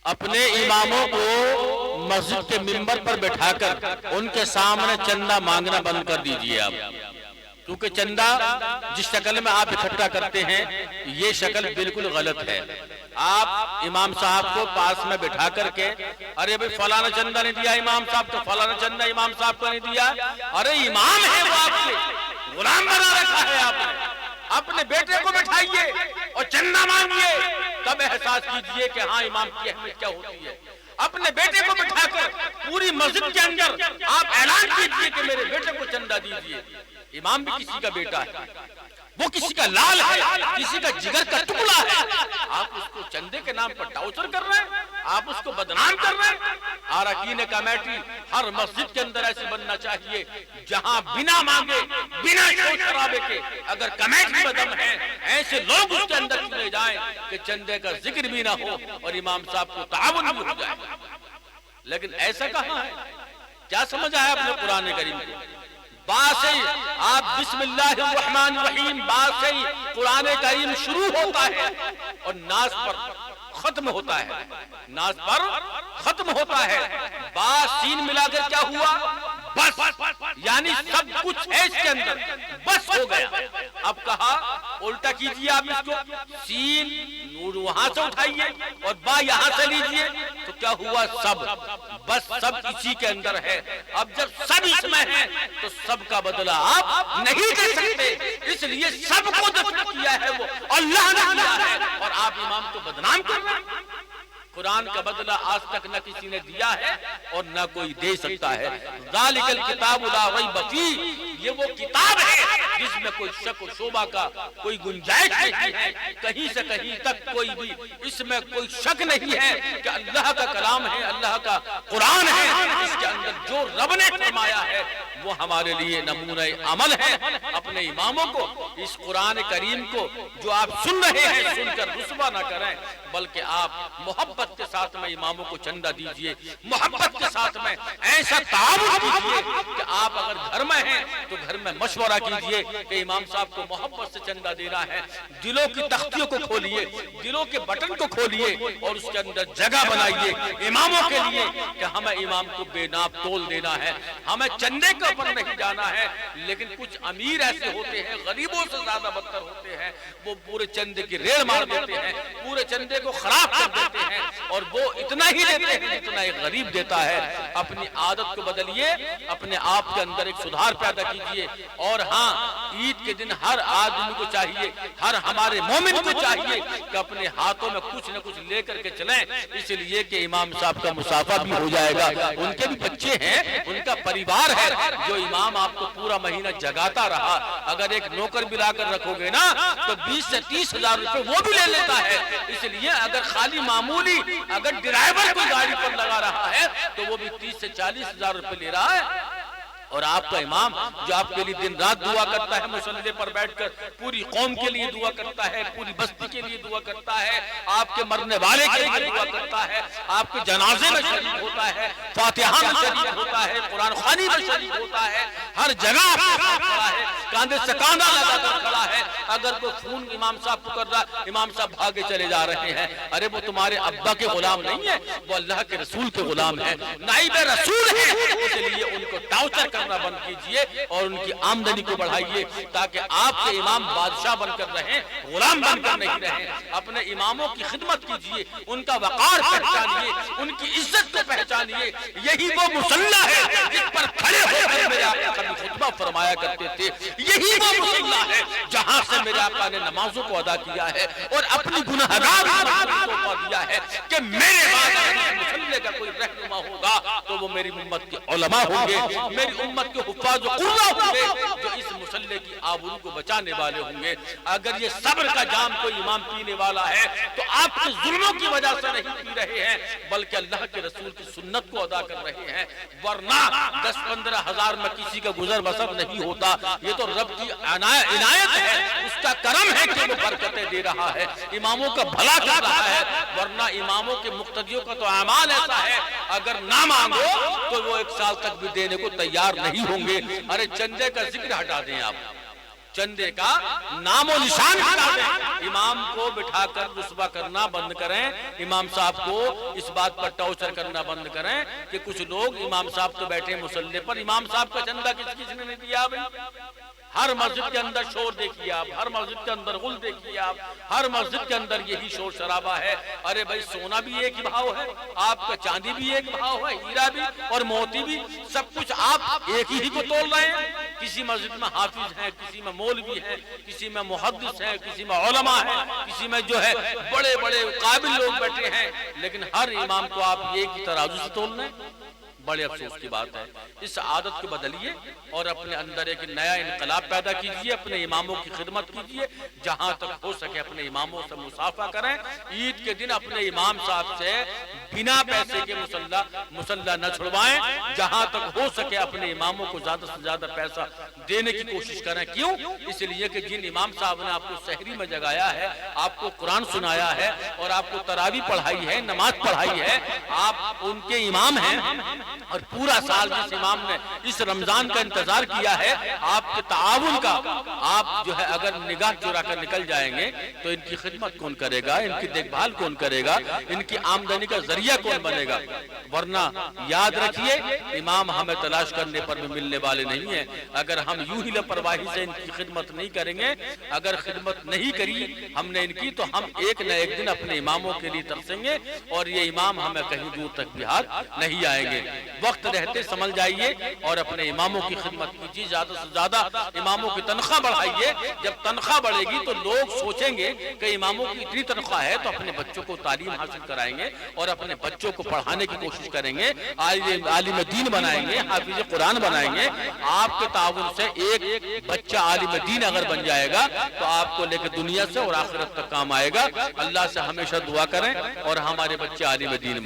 اپنے اماموں کو مسجد کے منبر پر بٹھا کر ان کے سامنے چندہ مانگنا بند کر دیجئے آپ، کیونکہ چندہ جس شکل میں آپ اکٹھا کرتے ہیں یہ شکل بالکل غلط ہے۔ آپ امام صاحب کو پاس میں بٹھا کر کے ارے بھئی فلانا چندہ نہیں دیا امام صاحب تو فلانا چندہ امام صاحب کو نہیں دیا، ارے امام ہے وہ آپ کے، غلام بنا رکھا ہے آپ نے، اپنے بیٹے کو بٹھائیے اور چندہ مانگیے، تب احساس کیجئے کہ ہاں امام کی اہمیت کیا ہوتی ہے۔ اپنے بیٹے کو بٹھا کر پوری مسجد کے اندر آپ اعلان کیجئے کہ میرے بیٹے کو چندہ دیجئے۔ امام بھی کسی کا بیٹا ہے، وہ کسی کا لال ہے، کسی کا جگر کا ٹکڑا ہے، آپ اس کو چندے کے نام پر ٹاؤچر کر رہے ہیں، آپ اس کو بدنام کر رہے ہیں۔ اراکین کمیٹی ہر مسجد کے اندر ایسے بننا چاہیے جہاں بنا مانگے بنا شور شرابے کے اگر کمیٹی میں دم ہے ایسے لوگ اس کے اندر چلے جائیں کہ چندے کا ذکر بھی نہ ہو اور امام صاحب کو تعاون بھی ہو جائے۔ لیکن ایسا کہاں ہے؟ کیا سمجھا ہے اپنے قرآن کریم کو؟ بات سے آپ بسم اللہ الرحمن الرحیم بات سے قرآن کریم شروع ہوتا ہے اور ناس پر ختم ہوتا ہے، ناس پر ختم ہوتا ہے، بات سین ملا کر کیا ہوا؟ بس، یعنی سب کچھ ہے اس کے اندر، بس ہو گیا۔ اب کہا الٹا کیجئے آپ اس کو، سین وہاں سے اٹھائیے اور با یہاں سے لیجئے تو کیا ہوا؟ سب، بس سب اسی کے اندر ہے۔ اب جب سب اس میں ہے تو سب کا بدلہ آپ نہیں دے سکتے، اس لیے سب کو دفع کیا ہے وہ اللہ نے کیا ہے اور آپ امام کو بدنام کر رہے ہیں۔ قرآن کا بدلہ آج تک نہ کسی نے دیا ہے اور نہ کوئی دے سکتا ہے۔ ذالک الکتاب لا ریب فیہ، یہ وہ کتاب ہے جس میں کوئی شک و شبہ کا کوئی گنجائش نہیں ہے، کہیں سے کہیں تک کوئی بھی اس میں کوئی شک نہیں ہے کہ اللہ کا کلام ہے، اللہ کا قرآن ہے، اس کے اندر جو رب نے فرمایا ہے وہ ہمارے لیے نمونہ عمل ہے۔ اپنے اماموں کو اس قرآن کریم کو جو آپ سن رہے ہیں سن کر رسوا نہ کریں، بلکہ آپ محبت کے ساتھ میں اماموں کو چندہ دیجئے، محبت کے ساتھ میں ایسا تعاون کیجئے کہ آپ اگر گھر میں ہیں تو گھر میں مشورہ کیجئے کہ امام صاحب کو محبت سے چندہ دینا ہے، دلوں کی تختیوں کو کھولیے، دلوں کے بٹن کو کھولیے اور اس کے اندر جگہ بنائیے اماموں کے لیے کہ ہمیں امام کو بے ناپ تول دینا ہے، ہمیں چندے کے اوپر نہیں جانا ہے۔ لیکن کچھ امیر ایسے ہوتے ہیں غریبوں سے زیادہ بدتر ہوتے ہیں، وہ پورے چندے کی ریڑ مار دیتے ہیں، پورے چندے کو خراب کر دیتے ہیں اور وہ اتنا ہی دیتے ہیں جتنا ایک غریب دیتا ہے۔ اپنی عادت کو بدلیے، اپنے آپ کے اندر ایک سدھار پیدا کیجئے، اور ہاں عید کے دن ہر آدمی کو چاہیے، ہر ہمارے مومن کو چاہیے کہ اپنے ہاتھوں میں کچھ نہ کچھ لے کر کے چلیں، اس لیے کہ امام صاحب کا مسافہ بھی ہو جائے گا، ان کے بھی بچے ہیں، ان کا پریوار ہے۔ جو امام آپ کو پورا مہینہ جگاتا رہا، اگر ایک نوکر بھی لا کر رکھو گے نا تو 20 سے 30 ہزار روپے وہ بھی لے لیتا ہے۔ اس لیے اگر خالی معمولی اگر ڈرائیور کو گاڑی پر لگا رہا ہے تو وہ بھی 30 سے 40 ہزار روپے لے رہا ہے۔ اور آپ کا امام جو آپ کے لیے دن رات دعا کرتا ہے، مصلی پر بیٹھ کر پوری قوم کے لیے دعا کرتا ہے، پوری بستی کے لیے دعا کرتا ہے، آپ کے مرنے والے کے لیے دعا کرتا ہے، آپ کے جنازے میں شریک ہوتا ہے، فاتحہ میں شریک ہوتا ہے، قرآن خوانی میں شریک ہوتا ہے، ہر جگہ کھڑا ہے، کاندھے سے کاندھا لگا کر کھڑا ہے۔ اگر کوئی خون امام صاحب کو کر رہا ہے، امام صاحب بھاگے چلے جا رہے ہیں، ارے وہ تمہارے ابا کے غلام نہیں ہے، وہ اللہ کے رسول کے غلام ہے، نائب رسول ہے، اس لیے ان کو ٹاؤچر کرنا بند کیجئے اور ان کی آمدنی کو بڑھائیے تاکہ آپ کے امام بادشاہ بن کر رہیں، غلام بن کر نہیں رہیں۔ اپنے اماموں کی خدمت کیجئے، ان کا وقار پہچانیے، ان کی عزت کو پہچانیے۔ یہی وہ مصلی ہے جس پر کھڑے ہو کر میرے آقا کبھی خطبہ فرمایا کرتے تھے، یہی وہ مصلی ہے جہاں سے میرے آقا نے نمازوں کو ادا کیا ہے اور اپنی گناہگار امت کو دیا ہے کہ میرے بعد مصلی کا کوئی رہنما ہوگا تو وہ میری امت کے علماء ہوں گے، میری امت کے حفاظ و قرہ ہوں گے جو اس مصلی کی آبرو کو بچانے والے ہوں گے۔ اگر یہ صبر کا جام کوئی امام پینے والا ہے تو آپ کے ظلموں کی وجہ سے نہیں پی رہے ہیں بلکہ اللہ کے رسول کی سنت کو ادا کر رہے ہیں، ورنہ 10-15 ہزار میں کسی کا گزر بسر نہیں ہوتا۔ یہ تو رب کی عنایت ہے، اس کا کرم ہے کہ وہ برکتیں دے رہا ہے، اماموں کا بھلا کر رہا ہے، ورنہ اماموں کے مقتدیوں کا تو اعمال ایسا ہے اگر نہ مانگو تو وہ 1 سال تک بھی دینے کو تیار نہیں ہوں گے۔ ارے چندے کا ذکر ہٹا دیں آپ، چندے کا نام و نشان ہٹا دیں، امام کو بٹھا کر رسوا کرنا بند کریں، امام صاحب کو اس بات پر ٹارچر کرنا بند کریں کہ کچھ لوگ امام صاحب تو بیٹھے مصلی پر، امام صاحب کا چندہ کس نے نہیں دیا بھائی؟ ہر مسجد کے اندر شور دیکھیے آپ، ہر مسجد کے اندر غل دیکھیے آپ، ہر مسجد کے اندر یہی شور شرابہ ہے۔ ارے بھائی سونا بھی ایک ہی بھاؤ ہے، آپ کا چاندی بھی ایک بھاؤ ہے، ہیرا بھی اور موتی بھی، سب کچھ آپ ایک ہی کو تول رہے ہیں۔ کسی مسجد میں حافظ ہیں، کسی میں مولوی ہیں، کسی میں محدث ہیں، کسی میں علماء ہیں، کسی میں جو ہے بڑے بڑے قابل لوگ بیٹھے ہیں، لیکن ہر امام کو آپ ایک ہی ترازو سے تول رہے ہیں۔ بڑے افسوس کی بات ہے۔ اس عادت کو بدلیے اور اپنے اندر ایک نیا انقلاب پیدا کیجیے، اپنے اماموں کی خدمت کیجیے، جہاں تک ہو سکے اپنے اماموں سے مصافحہ کریں۔ عید کے دن اپنے امام صاحب سے بنا پیسے کے مصلی نہ چھڑوائیں، جہاں تک ہو سکے اپنے اماموں کو زیادہ سے زیادہ پیسہ دینے کی کوشش کریں۔ کیوں؟ اس لیے کہ جن امام صاحب نے آپ کو سحری میں جگایا ہے، آپ کو قرآن سنایا ہے اور آپ کو تراویح پڑھائی ہے، نماز پڑھائی ہے، آپ ان کے امام ہیں، اور پورا سال جس امام نے اس رمضان کا انتظار کیا ہے آپ کے تعاون کا، آپ جو ہے اگر نگاہ چرا کر نکل جائیں گے تو ان کی خدمت کون کرے گا، ان کی دیکھ بھال کون کرے گا، ان کی آمدنی کا ذریعہ کون بنے گا؟ ورنہ یاد رکھیے امام ہمیں تلاش کرنے پر بھی ملنے والے نہیں ہیں۔ اگر ہم یوں ہی لاپرواہی سے ان کی خدمت نہیں کریں گے، اگر خدمت نہیں کری ہم نے ان کی، تو ہم ایک نہ ایک دن اپنے اماموں کے لیے ترسیں گے اور یہ امام ہمیں کہیں دور تک بھی ہاتھ نہیں آئیں گے۔ وقت رہتے سمجھ جائیے اور اپنے اماموں کی خدمت کیجیے، زیادہ سے زیادہ اماموں کی تنخواہ بڑھائیے۔ جب تنخواہ بڑھے گی تو لوگ سوچیں گے کہ اماموں کی اتنی تنخواہ ہے تو اپنے بچوں کو تعلیم حاصل کرائیں گے اور اپنے بچوں کو پڑھانے کی کوشش کریں گے، عالم دین بنائیں گے، حافظ قرآن بنائیں گے۔ آپ کے تعاون سے ایک بچہ عالم دین اگر بن جائے گا تو آپ کو لے کے دنیا سے اور آخرت تک کام آئے گا۔ اللہ سے ہمیشہ دعا کریں اور ہمارے بچے عالم دین بنائیں۔